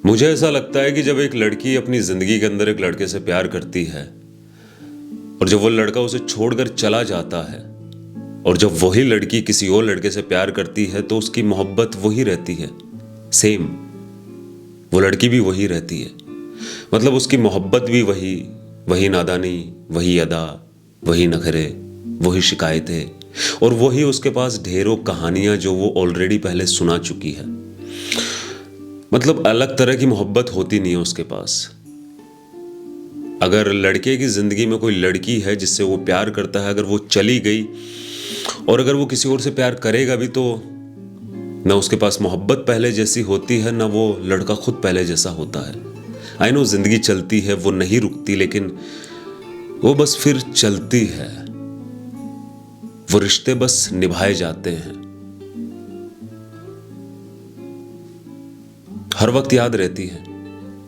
मुझे ऐसा लगता है कि जब एक लड़की अपनी जिंदगी के अंदर एक लड़के से प्यार करती है और जब वो लड़का उसे छोड़कर चला जाता है और जब वही लड़की किसी और लड़के से प्यार करती है तो उसकी मोहब्बत वही रहती है। सेम वो लड़की भी वही रहती है। मतलब उसकी मोहब्बत भी वही वही नादानी, वही अदा, वही नखरे, वही शिकायतें और वही उसके पास ढेरों कहानियां जो वो ऑलरेडी पहले सुना चुकी है। मतलब अलग तरह की मोहब्बत होती नहीं है उसके पास। अगर लड़के की जिंदगी में कोई लड़की है जिससे वो प्यार करता है, अगर वो चली गई और अगर वो किसी और से प्यार करेगा भी तो ना उसके पास मोहब्बत पहले जैसी होती है, ना वो लड़का खुद पहले जैसा होता है। आई नो जिंदगी चलती है, वो नहीं रुकती, लेकिन वो बस फिर चलती है। वो रिश्ते बस निभाए जाते हैं। हर वक्त याद रहती है।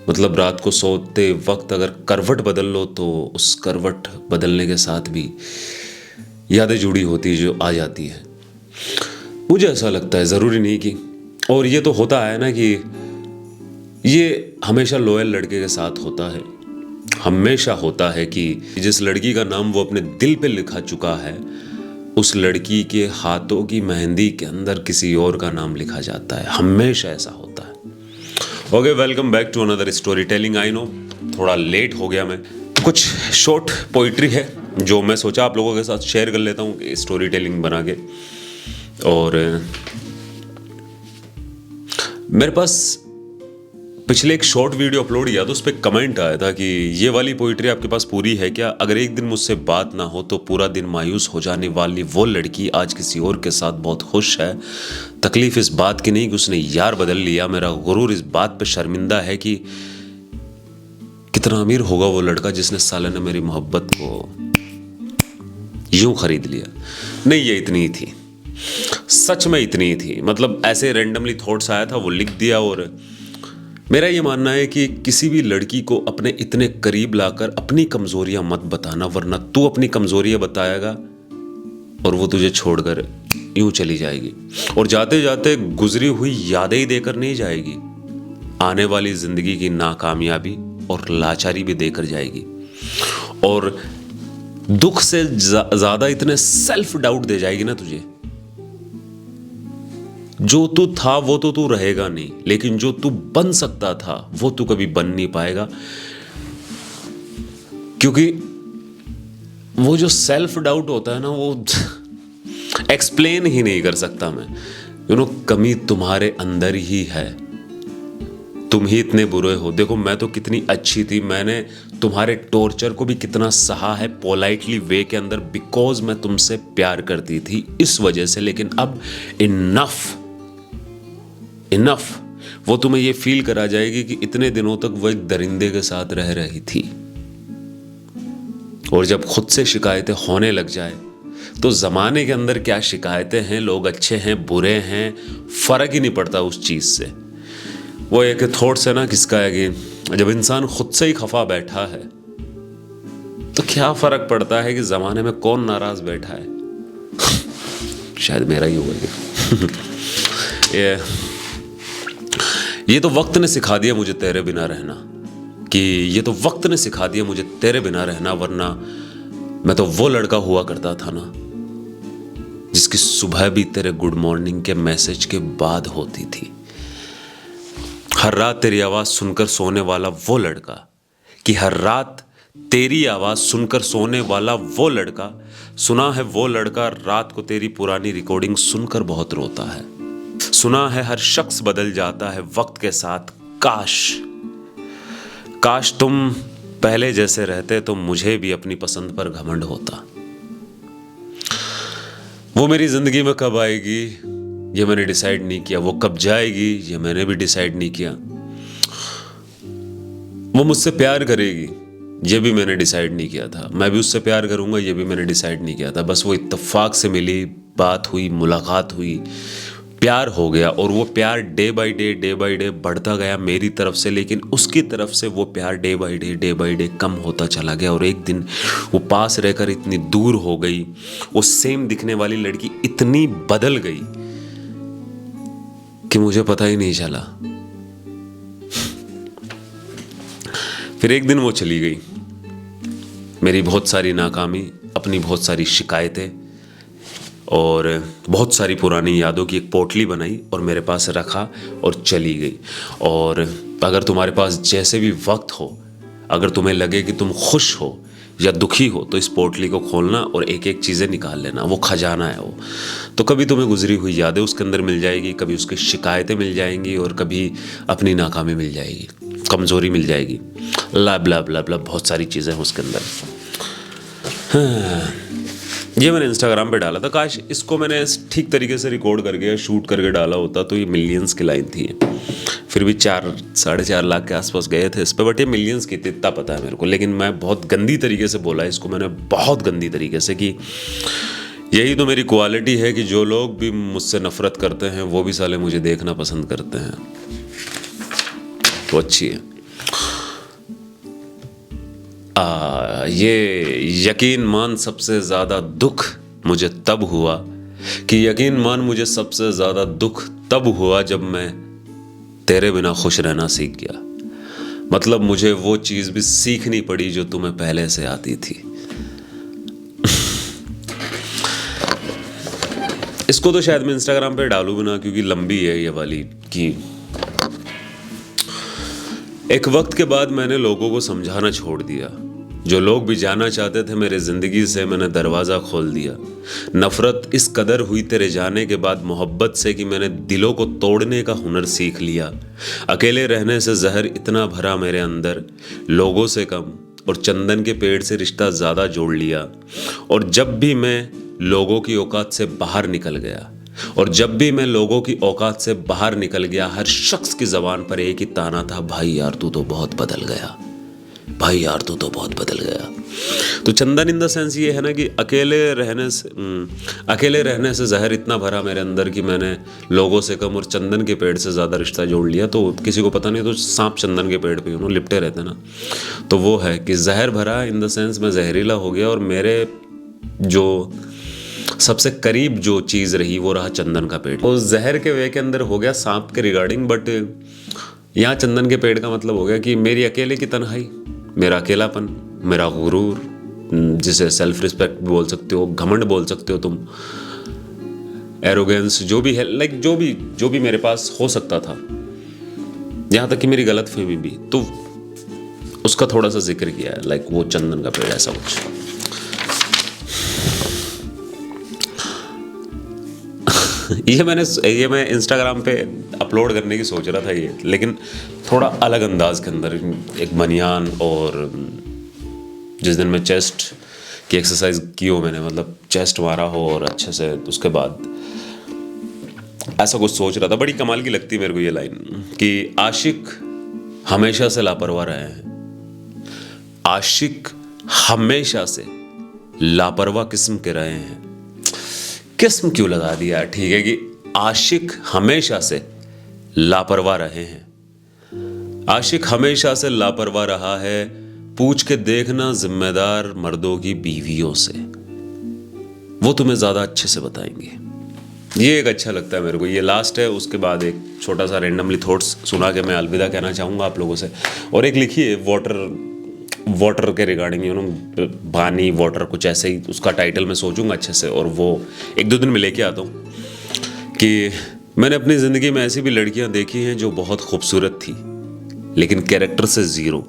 मतलब रात को सोते वक्त अगर करवट बदल लो तो उस करवट बदलने के साथ भी यादें जुड़ी होती है जो आ जाती है। मुझे ऐसा लगता है, ज़रूरी नहीं कि, और ये तो होता है ना कि ये हमेशा लॉयल लड़के के साथ होता है। हमेशा होता है कि जिस लड़की का नाम वो अपने दिल पे लिखा चुका है उस लड़की के हाथों की मेहंदी के अंदर किसी और का नाम लिखा जाता है। हमेशा ऐसा होता है। Okay, welcome back to another story telling. I know थोड़ा लेट हो गया मैं। कुछ शॉर्ट पोइट्री है जो मैं सोचा आप लोगों के साथ शेयर कर लेता हूँ स्टोरी टेलिंग बना के। और मेरे पास पिछले एक शॉर्ट वीडियो अपलोड किया तो उस पर कमेंट आया था कि ये वाली पोइट्री आपके पास पूरी है क्या? अगर एक दिन मुझसे बात ना हो तो पूरा दिन मायूस हो जाने वाली वो लड़की आज किसी और के साथ बहुत खुश है। तकलीफ इस बात की नहीं कि उसने यार बदल लिया, मेरा गुरूर इस बात पे शर्मिंदा है कि कितना अमीर होगा वो लड़का जिसने साले ने मेरी मोहब्बत को यूं खरीद लिया। नहीं, ये इतनी ही थी, सच में इतनी ही थी। मतलब ऐसे रैंडमली थॉट्स आया था, वो लिख दिया। और मेरा ये मानना है कि किसी भी लड़की को अपने इतने करीब लाकर अपनी कमजोरियां मत बताना, वरना तू अपनी कमजोरियां बताएगा और वो तुझे छोड़कर यूं चली जाएगी। और जाते जाते गुजरी हुई यादें ही देकर नहीं जाएगी, आने वाली जिंदगी की नाकामयाबी और लाचारी भी देकर जाएगी। और दुख से ज्यादा इतने सेल्फ डाउट दे जाएगी ना तुझे। जो तू था वो तो तू रहेगा नहीं, लेकिन जो तू बन सकता था वो तू कभी बन नहीं पाएगा। क्योंकि वो जो सेल्फ डाउट होता है ना, वो एक्सप्लेन ही नहीं कर सकता मैं। कमी तुम्हारे अंदर ही है। तुम ही इतने बुरे हो। देखो, मैं तो कितनी अच्छी थी, मैंने तुम्हारे टॉर्चर को भी कितना सहा है पोलाइटली वे के अंदर, बिकॉज मैं तुमसे प्यार करती थी इस वजह से। लेकिन अब इनफ, वो तुम्हें ये फील करा जाएगी कि इतने दिनों तक वो एक दरिंदे के साथ रह रही थी। और जब खुद से शिकायतें होने लग जाए तो जमाने के अंदर क्या शिकायतें हैं, लोग अच्छे हैं बुरे हैं, फर्क ही नहीं पड़ता उस चीज से। वो एक थॉट्स है ना किसका है कि जब इंसान खुद से ही खफा बैठा है तो क्या फर्क पड़ता है कि जमाने में कौन नाराज बैठा है। शायद मेरा ही होगा ये तो वक्त ने सिखा दिया मुझे तेरे बिना रहना, कि ये तो वक्त ने सिखा दिया मुझे तेरे बिना रहना, वरना मैं तो वो लड़का हुआ करता था ना जिसकी सुबह भी तेरे गुड मॉर्निंग के मैसेज के बाद होती थी। हर रात तेरी आवाज सुनकर सोने वाला वो लड़का, कि हर रात तेरी आवाज सुनकर सोने वाला वो लड़का। सुना है वो लड़का रात को तेरी पुरानी रिकॉर्डिंग सुनकर बहुत रोता है। सुना है हर शख्स बदल जाता है वक्त के साथ। काश तुम पहले जैसे रहते तो मुझे भी अपनी पसंद पर घमंड होता। वो मेरी जिंदगी में कब आएगी ये मैंने डिसाइड नहीं किया, वो कब जाएगी ये मैंने भी डिसाइड नहीं किया। वो मुझसे प्यार करेगी ये भी मैंने डिसाइड नहीं किया था, मैं भी उससे प्यार करूंगा ये भी मैंने डिसाइड नहीं किया था। बस वो इत्तेफाक से मिली, बात हुई, मुलाकात हुई, प्यार हो गया। और वो प्यार डे बाय डे बढ़ता गया मेरी तरफ से, लेकिन उसकी तरफ से वो प्यार डे बाय डे कम होता चला गया। और एक दिन वो पास रहकर इतनी दूर हो गई, वो सेम दिखने वाली लड़की इतनी बदल गई कि मुझे पता ही नहीं चला। फिर एक दिन वो चली गई। मेरी बहुत सारी नाकामी, अपनी बहुत सारी शिकायतें और बहुत सारी पुरानी यादों की एक पोटली बनाई और मेरे पास रखा और चली गई। और अगर तुम्हारे पास जैसे भी वक्त हो, अगर तुम्हें लगे कि तुम खुश हो या दुखी हो, तो इस पोटली को खोलना और एक एक चीज़ें निकाल लेना। वो खजाना है वो। तो कभी तुम्हें गुजरी हुई यादें उसके अंदर मिल जाएगी, कभी उसकी शिकायतें मिल जाएंगी और कभी अपनी नाकामी मिल जाएगी, कमज़ोरी मिल जाएगी, लब लब लब लब बहुत सारी चीज़ें हैं उसके अंदर। हाँ, ये मैंने इंस्टाग्राम पे डाला था। काश इसको मैंने ठीक तरीके से रिकॉर्ड करके या शूट करके डाला होता तो ये मिलियंस की लाइन थी। फिर भी 4-4.5 लाख के आसपास गए थे इस पर, बट ये मिलियंस की थी इतना पता है मेरे को। लेकिन मैं बहुत गंदी तरीके से बोला इसको मैंने, बहुत गंदी तरीके से, कि यही तो मेरी क्वालिटी है कि जो लोग भी मुझसे नफरत करते हैं वो भी साले मुझे देखना पसंद करते हैं। तो अच्छी है। ये यकीन मान सबसे ज़्यादा दुख मुझे तब हुआ कि यकीन मान मुझे सबसे ज़्यादा दुख तब हुआ जब मैं तेरे बिना खुश रहना सीख गया। मतलब मुझे वो चीज़ भी सीखनी पड़ी जो तुम्हें पहले से आती थी। इसको तो शायद मैं इंस्टाग्राम पे डालूं भी ना, क्योंकि लंबी है ये वाली। कि एक वक्त के बाद मैंने लोगों को समझाना छोड़ दिया। जो लोग भी जाना चाहते थे मेरे ज़िंदगी से, मैंने दरवाज़ा खोल दिया। नफ़रत इस कदर हुई तेरे जाने के बाद मोहब्बत से कि मैंने दिलों को तोड़ने का हुनर सीख लिया। अकेले रहने से जहर इतना भरा मेरे अंदर, लोगों से कम और चंदन के पेड़ से रिश्ता ज़्यादा जोड़ लिया। और जब भी मैं लोगों की औकात से बाहर निकल गया, और जब भी मैं लोगों की औकात से बाहर निकल गया, हर शख्स की ज़बान पर एक ही ताना था, भाई यार तू तो बहुत बदल गया, भाई यार तू तो बहुत बदल गया। तो चंदन इन द सेंस ये है ना कि अकेले रहने से जहर इतना भरा मेरे अंदर कि मैंने लोगों से कम और चंदन के पेड़ से ज़्यादा रिश्ता जोड़ लिया। तो किसी को पता नहीं, तो सांप चंदन के पेड़ पे लिपटे रहते ना, तो वो है कि जहर भरा इन द सेंस मैं जहरीला हो गया। और मेरे जो सबसे करीब जो चीज़ रही वो रहा चंदन का पेड़। उस जहर के वे के अंदर हो गया सांप के रिगार्डिंग, बट यहाँ चंदन के पेड़ का मतलब हो गया कि मेरी अकेले की तन्हाई, मेरा अकेलापन, मेरा गुरूर, जिसे सेल्फ रिस्पेक्ट बोल सकते हो, घमंड बोल सकते हो तुम, एरोगेंस, जो भी है, लाइक जो भी मेरे पास हो सकता था, यहाँ तक कि मेरी गलतफहमी भी, तो उसका थोड़ा सा जिक्र किया है, लाइक वो चंदन का पेड़, ऐसा कुछ। ये मैं इंस्टाग्राम पे अपलोड करने की सोच रहा था ये, लेकिन थोड़ा अलग अंदाज के अंदर, एक बनियान, और जिस दिन मैं चेस्ट की एक्सरसाइज की हो मैंने, मतलब चेस्ट मारा हो और अच्छे से, उसके बाद ऐसा कुछ सोच रहा था। बड़ी कमाल की लगती है मेरे को ये लाइन कि आशिक हमेशा से लापरवाह रहे हैं, आशिक हमेशा से लापरवाह किस्म के रहे हैं। किस्म क्यों लगा दिया, ठीक है, कि आशिक हमेशा से लापरवाह रहे हैं। आशिक हमेशा से लापरवाह रहा है, पूछ के देखना जिम्मेदार मर्दों की बीवियों से, वो तुम्हें ज्यादा अच्छे से बताएंगे। ये एक अच्छा लगता है मेरे को। ये लास्ट है, उसके बाद एक छोटा सा रेंडमली थॉट्स सुना के मैं अलविदा कहना चाहूँगा आप लोगों से। और एक लिखिए वाटर के रिगार्डिंग, यू नो, पानी, वाटर, कुछ ऐसे ही उसका टाइटल मैं सोचूंगा अच्छे से, और वो 1-2 दिन में लेके आता हूँ। कि मैंने अपनी ज़िंदगी में ऐसी भी लड़कियां देखी हैं जो बहुत खूबसूरत थी, लेकिन कैरेक्टर से ज़ीरो।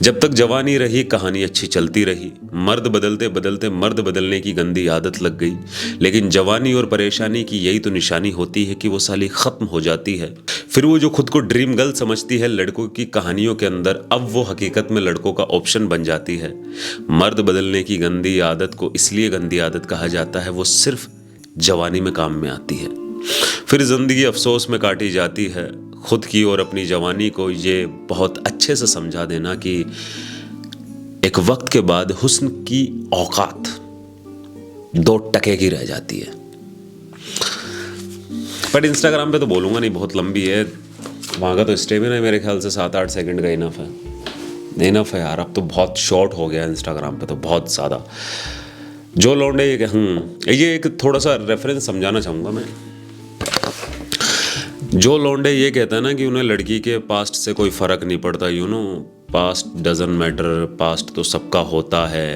जब तक जवानी रही कहानी अच्छी चलती रही, मर्द बदलते बदलते मर्द बदलने की गंदी आदत लग गई। लेकिन जवानी और परेशानी की यही तो निशानी होती है कि वो साली ख़त्म हो जाती है। फिर वो जो खुद को ड्रीम गर्ल समझती है लड़कों की कहानियों के अंदर, अब वो हकीकत में लड़कों का ऑप्शन बन जाती है। मर्द बदलने की गंदी आदत को इसलिए गंदी आदत कहा जाता है, वो सिर्फ जवानी में काम में आती है। फिर ज़िंदगी अफसोस में काटी जाती है। खुद की और अपनी जवानी को ये बहुत अच्छे से समझा देना कि एक वक्त के बाद हुस्न की औकात 2 टके की रह जाती है। पर इंस्टाग्राम पे तो बोलूँगा नहीं, बहुत लंबी है, वहाँ का तो स्टेमिना मेरे ख्याल से 7-8 सेकंड का इनफ है यार। अब तो बहुत शॉर्ट हो गया इंस्टाग्राम पे तो, बहुत ज़्यादा। जो लौंडे ये एक थोड़ा सा रेफरेंस समझाना चाहूँगा मैं। जो लौंडे ये कहता है ना कि उन्हें लड़की के पास्ट से कोई फ़र्क नहीं पड़ता, you know, past doesn't matter, past तो सबका होता है।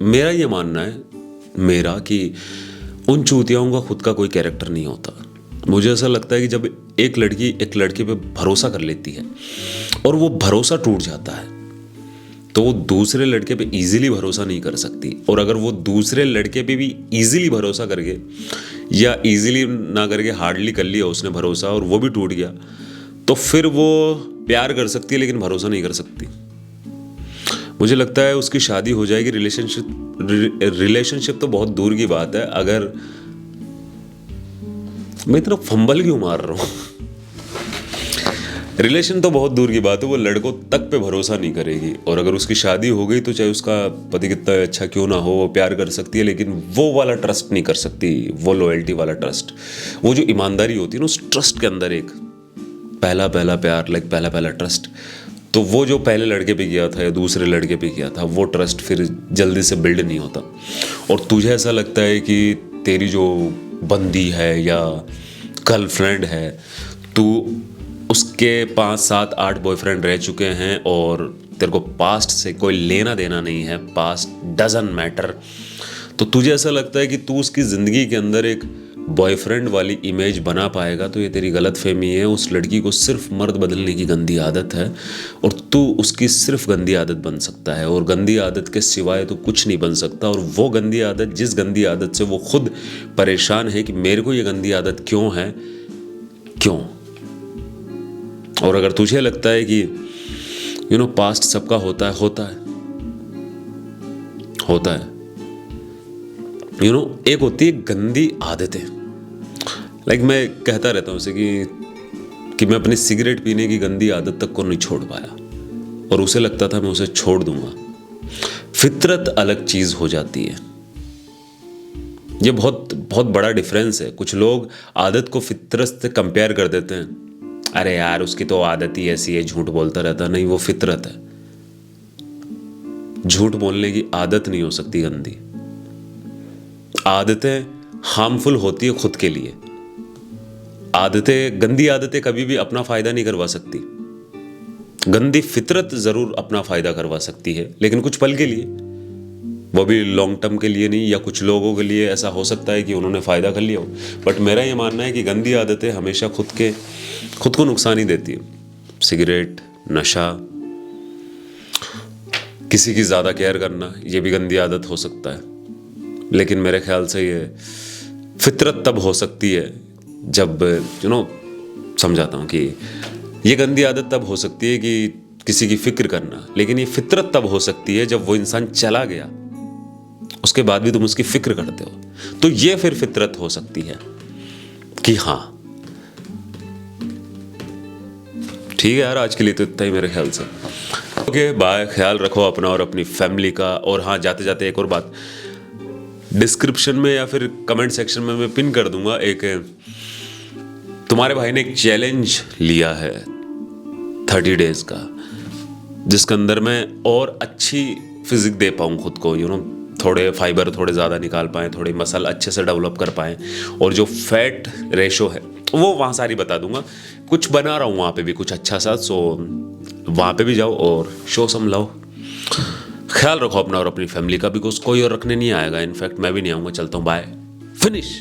मेरा ये मानना है कि उन चूतियाओं का खुद का कोई कैरेक्टर नहीं होता। मुझे ऐसा लगता है कि जब एक लड़की एक लड़के पे भरोसा कर लेती है और वो भरोसा टूट जाता है तो वो दूसरे लड़के पे इजीली भरोसा नहीं कर सकती। और अगर वो दूसरे लड़के पे भी इजीली भरोसा करके या इजीली ना करके हार्डली कर लिया उसने भरोसा और वो भी टूट गया, तो फिर वो प्यार कर सकती है लेकिन भरोसा नहीं कर सकती। मुझे लगता है उसकी शादी हो जाएगी, रिलेशनशिप तो बहुत दूर की बात है। अगर मैं इतना फंबल क्यों मार रहा हूँ, रिलेशन तो बहुत दूर की बात है, वो लड़कों तक पे भरोसा नहीं करेगी। और अगर उसकी शादी हो गई तो चाहे उसका पति कितना अच्छा क्यों ना हो, वो प्यार कर सकती है लेकिन वो वाला ट्रस्ट नहीं कर सकती, वो लॉयल्टी वाला ट्रस्ट, वो जो ईमानदारी होती है ना उस ट्रस्ट के अंदर, एक पहला प्यार, लाइक पहला ट्रस्ट, तो वो जो पहले लड़के पे किया था या दूसरे लड़के पे किया था वो ट्रस्ट फिर जल्दी से बिल्ड नहीं होता। और तुझे ऐसा लगता है कि तेरी जो बंदी है या गर्लफ्रेंड है, तू उसके 5, 7, 8 बॉयफ्रेंड रह चुके हैं और तेरे को पास्ट से कोई लेना देना नहीं है, पास्ट डजन मैटर, तो तुझे ऐसा लगता है कि तू उसकी ज़िंदगी के अंदर एक बॉयफ्रेंड वाली इमेज बना पाएगा, तो ये तेरी गलत फहमी है। उस लड़की को सिर्फ मर्द बदलने की गंदी आदत है और तू उसकी सिर्फ गंदी आदत बन सकता है, और गंदी आदत के सिवाय तो कुछ नहीं बन सकता। और वो गंदी आदत, जिस गंदी आदत से वो खुद परेशान है कि मेरे को ये गंदी आदत क्यों है, क्यों। और अगर तुझे लगता है कि पास्ट सबका होता है एक होती है गंदी आदतें। लाइक मैं कहता रहता हूँ उसे कि मैं अपनी सिगरेट पीने की गंदी आदत तक को नहीं छोड़ पाया और उसे लगता था मैं उसे छोड़ दूंगा। फितरत अलग चीज हो जाती है, ये बहुत बहुत बड़ा डिफरेंस है। कुछ लोग आदत को फितरत से कंपेयर कर देते हैं, अरे यार उसकी तो आदत ही ऐसी है, झूठ बोलता रहता। नहीं, वो फितरत है। झूठ बोलने की आदत नहीं हो सकती गंदी। आदतें हार्मफुल होती है खुद के लिए। गंदी आदतें कभी भी अपना फायदा नहीं करवा सकती। गंदी फितरत जरूर अपना फायदा करवा सकती है, लेकिन कुछ पल के लिए, वो भी लॉन्ग टर्म के लिए नहीं। या कुछ लोगों के लिए ऐसा हो सकता है कि उन्होंने फ़ायदा कर लिया हो, बट मेरा ये मानना है कि गंदी आदतें हमेशा खुद को नुकसान ही देती है। सिगरेट, नशा, किसी की ज़्यादा केयर करना, ये भी गंदी आदत हो सकता है। लेकिन मेरे ख्याल से ये फितरत तब हो सकती है जब समझाता हूँ कि ये गंदी आदत तब हो सकती है कि किसी की फिक्र करना, लेकिन ये फितरत तब हो सकती है जब वो इंसान चला गया, उसके बाद भी तुम उसकी फिक्र करते हो, तो ये फिर फितरत हो सकती है कि हाँ ठीक है यार, आज के लिए तो इतना ही मेरे ख्याल से। ओके बाय, ख्याल रखो अपना और अपनी फैमिली का। और हाँ, जाते जाते एक और बात, डिस्क्रिप्शन में या फिर कमेंट सेक्शन में मैं पिन कर दूंगा, एक तुम्हारे भाई ने एक चैलेंज लिया है 30 डेज का, जिसके अंदर मैं और अच्छी फिजिक दे पाऊँ खुद को, थोड़े फाइबर थोड़े ज़्यादा निकाल पाएँ, थोड़े मसल अच्छे से डेवलप कर पाएँ, और जो फैट रेशो है वो वहाँ सारी बता दूंगा। कुछ बना रहा हूँ वहाँ पे भी कुछ अच्छा सा, सो वहाँ पे भी जाओ और शो सम लव। ख्याल रखो अपना और अपनी फैमिली का, बिकॉज कोई और रखने नहीं आएगा, इनफैक्ट मैं भी नहीं आऊँगा। चलता हूँ, बाय, फिनिश।